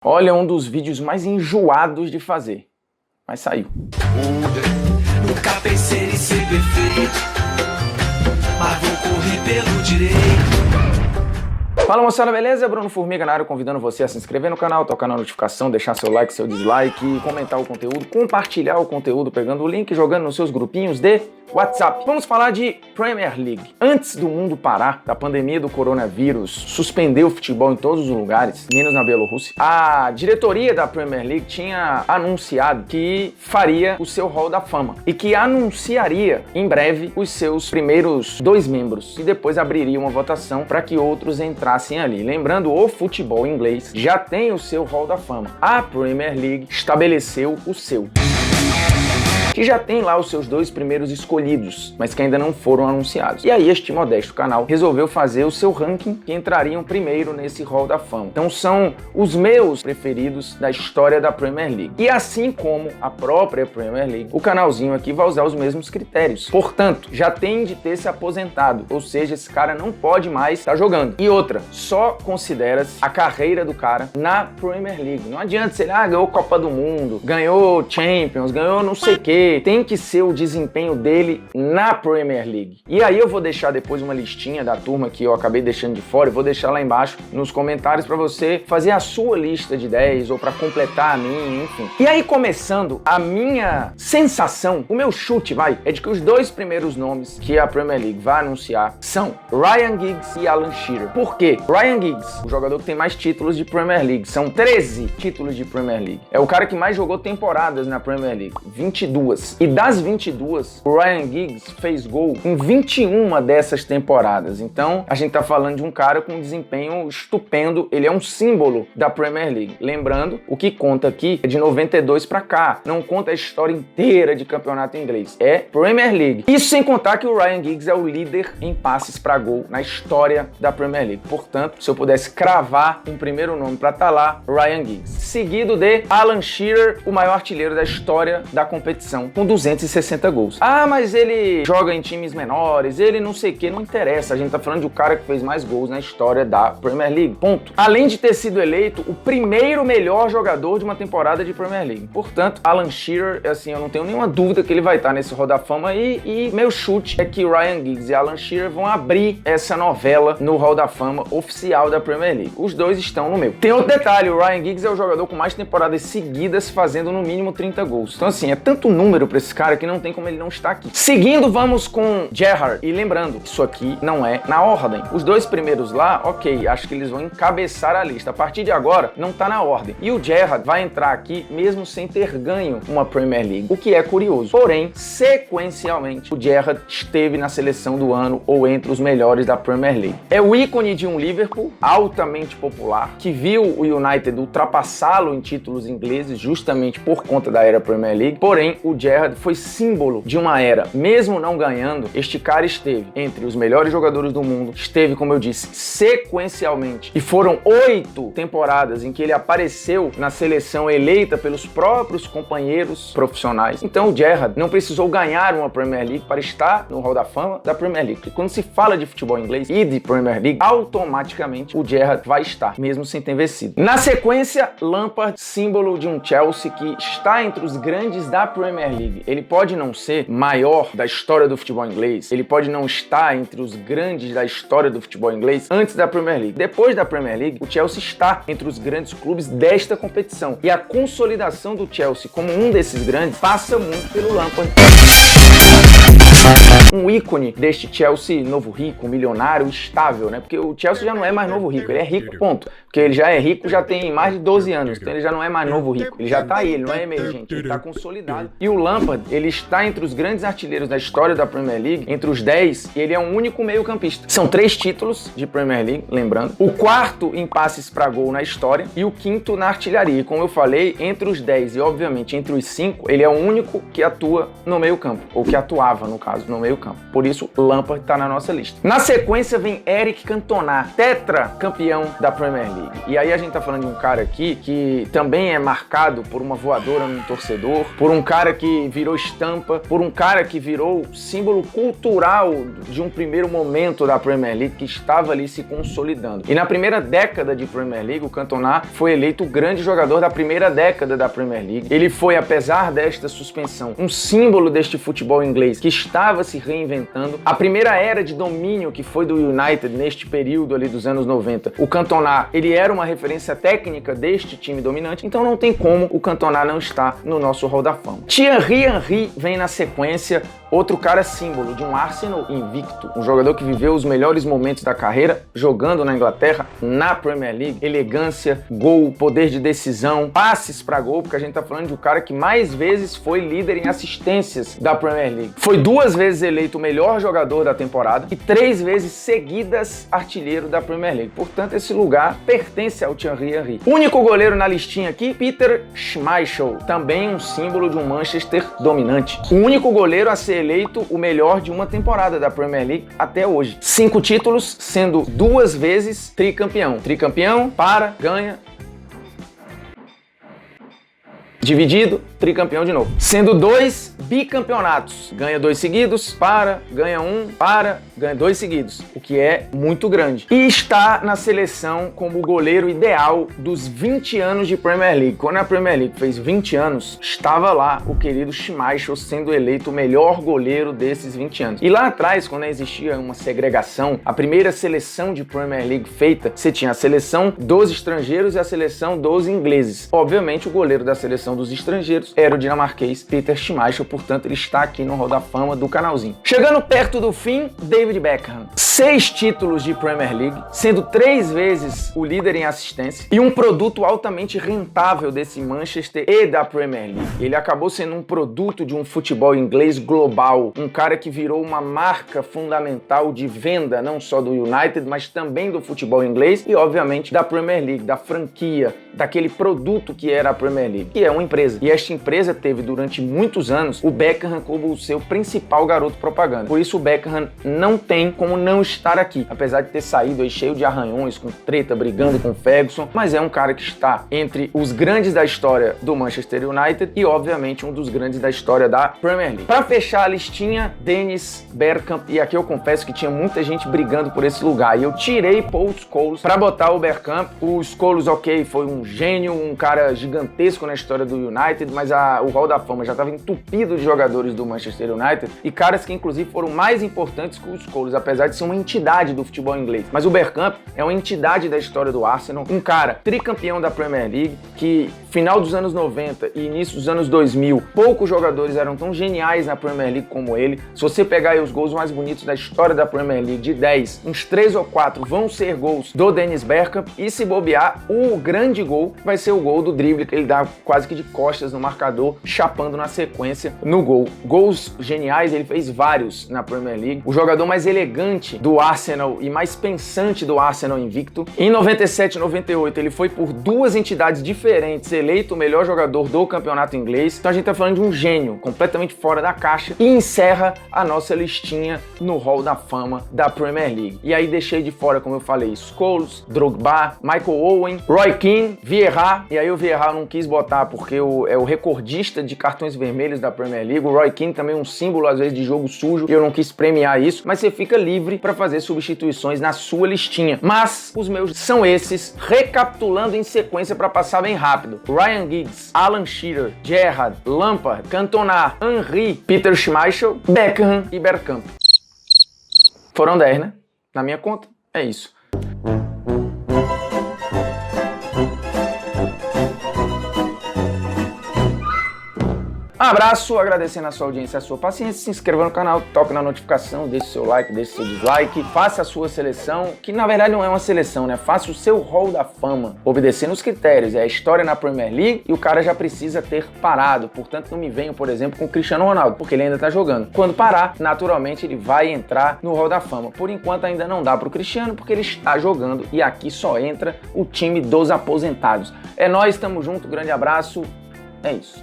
Olha, um dos vídeos mais enjoados de fazer, mas saiu. Nunca pensei em ser perfeito, mas vou correr pelo direito. Fala moçada, beleza? Bruno Formiga na área, convidando você a se inscrever no canal, tocar na notificação, deixar seu like, seu dislike, comentar o conteúdo, compartilhar o conteúdo pegando o link, jogando nos seus grupinhos de WhatsApp. Vamos falar de Premier League. Antes do mundo parar, da pandemia do coronavírus, suspendeu o futebol em todos os lugares, menos na Bielorrússia, a diretoria da Premier League tinha anunciado que faria o seu Hall da Fama e que anunciaria em breve os seus primeiros 2 membros e depois abriria uma votação para que outros entrassem ali. Lembrando, o futebol inglês já tem o seu Hall da Fama. A Premier League estabeleceu o seu, que já tem lá os seus 2 primeiros escolhidos, mas que ainda não foram anunciados. E aí este modesto canal resolveu fazer o seu ranking que entrariam primeiro nesse Hall da Fama. Então são os meus preferidos da história da Premier League. E assim como a própria Premier League, o canalzinho aqui vai usar os mesmos critérios. Portanto, já tem de ter se aposentado, ou seja, esse cara não pode mais estar jogando. E outra, só considera-se a carreira do cara na Premier League. Não adianta ser, ganhou Copa do Mundo, ganhou Champions, ganhou não sei o quê. Tem que ser o desempenho dele na Premier League. E aí eu vou deixar depois uma listinha da turma que eu acabei deixando de fora, eu vou deixar lá embaixo nos comentários para você fazer a sua lista de 10 ou para completar a minha, enfim. E aí, começando, a minha sensação, o meu chute, é de que os 2 primeiros nomes que a Premier League vai anunciar são Ryan Giggs e Alan Shearer. Por quê? Ryan Giggs, o jogador que tem mais títulos de Premier League, são 13 títulos de Premier League. É o cara que mais jogou temporadas na Premier League, 22. E das 22, o Ryan Giggs fez gol em 21 dessas temporadas. Então, a gente tá falando de um cara com um desempenho estupendo. Ele é um símbolo da Premier League. Lembrando, o que conta aqui é de 92 pra cá. Não conta a história inteira de campeonato inglês. É Premier League. Isso sem contar que o Ryan Giggs é o líder em passes pra gol na história da Premier League. Portanto, se eu pudesse cravar um primeiro nome pra estar lá, Ryan Giggs. Seguido de Alan Shearer, o maior artilheiro da história da competição, com 260 gols. Mas ele joga em times menores, ele não sei o que, não interessa. A gente tá falando de um cara que fez mais gols na história da Premier League, ponto. Além de ter sido eleito o primeiro melhor jogador de uma temporada de Premier League. Portanto, Alan Shearer, assim, eu não tenho nenhuma dúvida que ele vai estar nesse Hall da Fama e meu chute é que Ryan Giggs e Alan Shearer vão abrir essa novela no Hall da Fama oficial da Premier League. Os 2 estão no meu. Tem outro detalhe, o Ryan Giggs é o jogador com mais temporadas seguidas fazendo no mínimo 30 gols. Então, assim, é tanto número pra esse cara que não tem como ele não estar aqui. Seguindo, vamos com Gerrard. E lembrando, isso aqui não é na ordem. Os 2 primeiros lá, ok, acho que eles vão encabeçar a lista. A partir de agora, não tá na ordem. E o Gerrard vai entrar aqui mesmo sem ter ganho uma Premier League, o que é curioso. Porém, sequencialmente, o Gerrard esteve na seleção do ano ou entre os melhores da Premier League. É o ícone de um Liverpool altamente popular, que viu o United ultrapassá-lo em títulos ingleses justamente por conta da era Premier League. Porém, o Gerrard foi símbolo de uma era. Mesmo não ganhando, este cara esteve entre os melhores jogadores do mundo, esteve, como eu disse, sequencialmente. E foram 8 temporadas em que ele apareceu na seleção eleita pelos próprios companheiros profissionais. Então o Gerrard não precisou ganhar uma Premier League para estar no Hall da Fama da Premier League. Porque quando se fala de futebol inglês e de Premier League, automaticamente o Gerrard vai estar, mesmo sem ter vencido. Na sequência, Lampard, símbolo de um Chelsea que está entre os grandes da Premier League. Ele pode não ser maior da história do futebol inglês, ele pode não estar entre os grandes da história do futebol inglês antes da Premier League. Depois da Premier League, o Chelsea está entre os grandes clubes desta competição. E a consolidação do Chelsea como um desses grandes passa muito pelo Lampard. Um ícone deste Chelsea novo rico, milionário, estável, né? Porque o Chelsea já não é mais novo rico, ele é rico, ponto. Porque ele já é rico, já tem mais de 12 anos, então ele já não é mais novo rico. Ele já tá aí, ele não é emergente, ele tá consolidado. E o Lampard, ele está entre os grandes artilheiros da história da Premier League, entre os 10, e ele é um único meio-campista. São 3 títulos de Premier League, lembrando. O 4º em passes para gol na história e o 5º na artilharia. E como eu falei, entre os 10 e obviamente entre os 5, ele é o único que atua no meio-campo, ou que atuava no caso. caso, no meio campo. Por isso, Lampard está na nossa lista. Na sequência vem Eric Cantona, tetracampeão da Premier League. E aí a gente tá falando de um cara aqui que também é marcado por uma voadora no torcedor, por um cara que virou estampa, por um cara que virou símbolo cultural de um primeiro momento da Premier League que estava ali se consolidando. E na primeira década de Premier League, o Cantona foi eleito o grande jogador da primeira década da Premier League. Ele foi, apesar desta suspensão, um símbolo deste futebol inglês que estava se reinventando. A primeira era de domínio que foi do United neste período ali dos anos 90. O Cantona, ele era uma referência técnica deste time dominante, então não tem como o Cantona não estar no nosso Hall da Fama. Thierry Henry vem na sequência, outro cara símbolo de um Arsenal invicto, um jogador que viveu os melhores momentos da carreira jogando na Inglaterra, na Premier League, elegância, gol, poder de decisão, passes para gol, porque a gente tá falando de um cara que mais vezes foi líder em assistências da Premier League. Foi 2 vezes eleito o melhor jogador da temporada e 3 vezes seguidas artilheiro da Premier League. Portanto, esse lugar pertence ao Thierry Henry. Único goleiro na listinha aqui, Peter Schmeichel, também um símbolo de um Manchester dominante. O único goleiro a ser eleito o melhor de uma temporada da Premier League até hoje. 5 títulos, sendo 2 vezes tricampeão. Tricampeão, ganha, dividido, tricampeão de novo. Sendo 2 bicampeonatos. Ganha 2 seguidos, ganha 1, ganha 2 seguidos. O que é muito grande. E está na seleção como o goleiro ideal dos 20 anos de Premier League. Quando a Premier League fez 20 anos, estava lá o querido Schmeichel sendo eleito o melhor goleiro desses 20 anos. E lá atrás, quando existia uma segregação, a primeira seleção de Premier League feita, você tinha a seleção dos estrangeiros e a seleção dos ingleses. Obviamente, o goleiro da seleção dos estrangeiros era o dinamarquês Peter Schmeichel, portanto ele está aqui no Hall da Fama do canalzinho. Chegando perto do fim, David Beckham. 6 títulos de Premier League, sendo 3 vezes o líder em assistência e um produto altamente rentável desse Manchester e da Premier League. Ele acabou sendo um produto de um futebol inglês global, um cara que virou uma marca fundamental de venda, não só do United, mas também do futebol inglês e obviamente da Premier League, da franquia, daquele produto que era a Premier League, que é uma empresa. E esta empresa teve durante muitos anos o Beckham como o seu principal garoto propaganda. Por isso o Beckham não tem como não estar aqui, apesar de ter saído aí cheio de arranhões, com treta, brigando com Ferguson, mas é um cara que está entre os grandes da história do Manchester United e obviamente um dos grandes da história da Premier League. Para fechar a listinha, Dennis Bergkamp, e aqui eu confesso que tinha muita gente brigando por esse lugar, e eu tirei Paul Scholes para botar o Bergkamp. O Scholes, ok, foi um gênio, um cara gigantesco na história do United, mas o Hall da Fama já estava entupido de jogadores do Manchester United e caras que inclusive foram mais importantes que os Scholes, apesar de ser uma entidade do futebol inglês. Mas o Bergkamp é uma entidade da história do Arsenal, um cara tricampeão da Premier League, que final dos anos 90 e início dos anos 2000, poucos jogadores eram tão geniais na Premier League como ele. Se você pegar aí os gols mais bonitos da história da Premier League, de 10, uns 3 ou 4 vão ser gols do Dennis Bergkamp, e se bobear, o grande gol vai ser o gol do drible, que ele dá quase que de costas no marcador, chapando na sequência no gol. Gols geniais, ele fez vários na Premier League. O jogador mais elegante do Arsenal e mais pensante do Arsenal invicto. Em 97 e 98, ele foi por 2 entidades diferentes eleito o melhor jogador do campeonato inglês. Então a gente tá falando de um gênio completamente fora da caixa, e encerra a nossa listinha no Hall da Fama da Premier League. E aí deixei de fora, como eu falei, Scholes, Drogba, Michael Owen, Roy Keane, Vieira, e aí o Vieira eu não quis botar porque é o recordista de cartões vermelhos da Premier League. O Roy Keane também é um símbolo às vezes de jogo sujo, e eu não quis premiar isso, mas você fica livre para fazer substituições na sua listinha. Mas os meus são esses, recapitulando em sequência para passar bem rápido: Ryan Giggs, Alan Shearer, Gerrard, Lampard, Cantona, Henry, Peter Schmeichel, Beckham e Bergkamp. Foram 10, né? Na minha conta, é isso. Abraço, agradecendo a sua audiência e a sua paciência. Se inscreva no canal, toque na notificação, deixe seu like, deixe seu dislike, faça a sua seleção, que na verdade não é uma seleção, né? Faça o seu Hall da Fama, obedecendo os critérios. É a história na Premier League e o cara já precisa ter parado. Portanto, não me venham, por exemplo, com o Cristiano Ronaldo, porque ele ainda tá jogando. Quando parar, naturalmente ele vai entrar no Hall da Fama. Por enquanto ainda não dá pro Cristiano, porque ele está jogando e aqui só entra o time dos aposentados. É nóis, tamo junto, grande abraço, é isso.